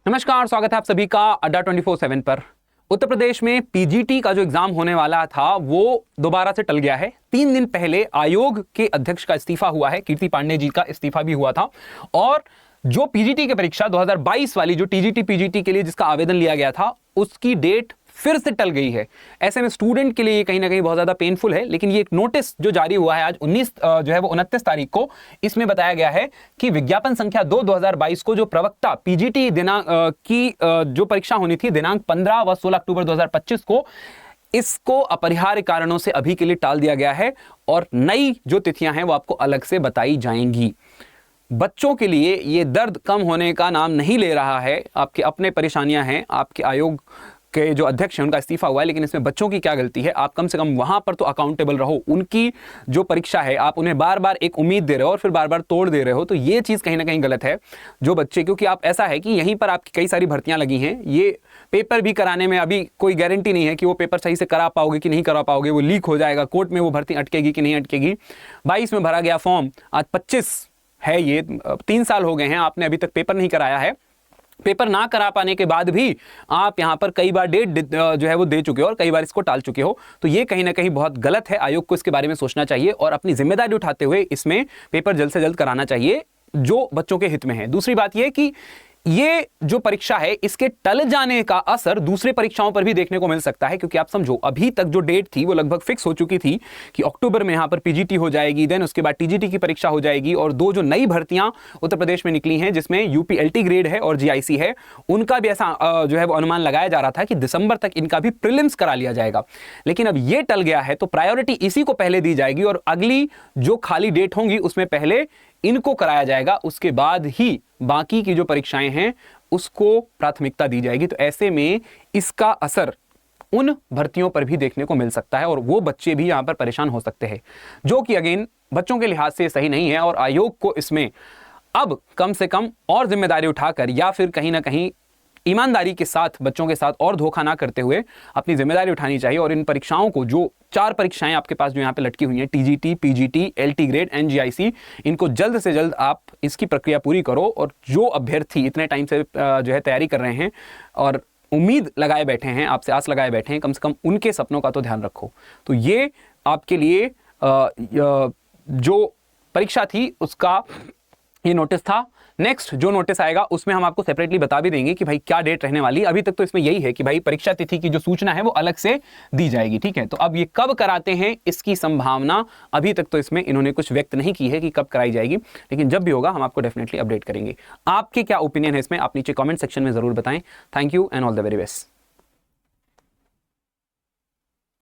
नमस्कार, स्वागत है आप सभी का अड्डा 24/7 पर। उत्तर प्रदेश में पीजीटी का जो एग्जाम होने वाला था वो दोबारा से टल गया है। 3 दिन पहले आयोग के अध्यक्ष का इस्तीफा हुआ है, कीर्ति पांडे जी का इस्तीफा भी हुआ था। और जो पीजीटी की परीक्षा 2022 वाली जो टीजीटी पीजीटी के लिए जिसका आवेदन लिया गया था उसकी डेट फिर से टल गई है। ऐसे में स्टूडेंट के लिए ये कहीं ना कहीं बहुत ज्यादा पेनफुल है। लेकिन ये एक नोटिस जो जारी हुआ है आज 29 तारीख को, इसमें बताया गया है कि विज्ञापन संख्या 2022 को जो प्रवक्ता पीजीटी दिनांक की जो परीक्षा होनी थी दिनांक 15 व 16 अक्टूबर 2025 को, इसको अपरिहार्य कारणों से अभी के लिए टाल दिया गया है और नई जो तिथियां हैं वो आपको अलग से बताई जाएंगी। बच्चों के लिए ये दर्द कम होने का नाम नहीं ले रहा है। आपके अपने परेशानियां हैं, आपके आयोग के जो अध्यक्ष हैं उनका इस्तीफा हुआ है, लेकिन इसमें बच्चों की क्या गलती है? आप कम से कम वहां पर तो अकाउंटेबल रहो। उनकी जो परीक्षा है आप उन्हें बार बार एक उम्मीद दे रहे हो और फिर बार बार तोड़ दे रहे हो, तो ये चीज़ कहीं ना कहीं गलत है। जो बच्चे, क्योंकि आप ऐसा है कि यहीं पर आपकी कई सारी भर्तियां लगी हैं, ये पेपर भी कराने में अभी कोई गारंटी नहीं है कि वो पेपर सही से करा पाओगे कि नहीं करा पाओगे, वो लीक हो जाएगा, कोर्ट में वो भर्ती अटकेगी कि नहीं अटकेगी। 22 में भरा गया फॉर्म, आज 25 है, ये 3 साल हो गए हैं, आपने अभी तक पेपर नहीं कराया है। पेपर ना करा पाने के बाद भी आप यहां पर कई बार डेट जो है वो दे चुके हो और कई बार इसको टाल चुके हो, तो ये कहीं ना कहीं बहुत गलत है। आयोग को इसके बारे में सोचना चाहिए और अपनी जिम्मेदारी उठाते हुए इसमें पेपर जल्द से जल्द कराना चाहिए जो बच्चों के हित में है। दूसरी बात यह कि ये जो परीक्षा है इसके टल जाने का असर दूसरी परीक्षाओं पर भी देखने को मिल सकता है, क्योंकि आप समझो अभी तक जो डेट थी वो लगभग फिक्स हो चुकी थी कि अक्टूबर में यहां पर पीजीटी हो जाएगी, देन उसके बाद टीजीटी की परीक्षा हो जाएगी। और 2 जो नई भर्तियां उत्तर प्रदेश में निकली हैं जिसमें यूपी एलटी ग्रेड है और जीआईसी है, उनका भी ऐसा जो है वो अनुमान लगाया जा रहा था कि दिसंबर तक इनका भी प्रीलिम्स करा लिया जाएगा। लेकिन अब ये टल गया है तो प्रायोरिटी इसी को पहले दी जाएगी और अगली जो खाली डेट होंगी उसमें पहले इनको कराया जाएगा, उसके बाद ही बाकी की जो परीक्षाएं हैं उसको प्राथमिकता दी जाएगी। तो ऐसे में इसका असर उन भर्तियों पर भी देखने को मिल सकता है और वो बच्चे भी यहां पर परेशान हो सकते हैं, जो कि अगेन बच्चों के लिहाज से सही नहीं है। और आयोग को इसमें अब कम से कम और जिम्मेदारी उठाकर या फिर कहीं ना कहीं ईमानदारी के साथ बच्चों के साथ और धोखा ना करते हुए अपनी जिम्मेदारी उठानी चाहिए और इन परीक्षाओं को, जो 4 परीक्षाएं आपके पास जो यहाँ पे लटकी हुई हैं, टीजीटी, पीजीटी, एलटी ग्रेड, एनजीआईसी, इनको जल्द से जल्द आप इसकी प्रक्रिया पूरी करो। और जो अभ्यर्थी इतने टाइम से जो है तैयारी कर रहे हैं और उम्मीद लगाए बैठे हैं, आपसे आस लगाए बैठे हैं, कम से कम उनके सपनों का तो ध्यान रखो। तो ये आपके लिए जो परीक्षा थी उसका ये नोटिस था। नेक्स्ट जो नोटिस आएगा उसमें हम आपको सेपरेटली बता भी देंगे कि भाई क्या डेट रहने वाली है। अभी तक तो इसमें यही है कि भाई परीक्षा तिथि की जो सूचना है वो अलग से दी जाएगी, ठीक है। तो अब ये कब कराते हैं इसकी संभावना अभी तक तो इसमें इन्होंने कुछ व्यक्त नहीं की है कि कब कराई जाएगी, लेकिन जब भी होगा हम आपको डेफिनेटली अपडेट करेंगे। आपके क्या ओपिनियन है इसमें, आप नीचे कमेंट सेक्शन में जरूर बताएं। Thank you and all the very best.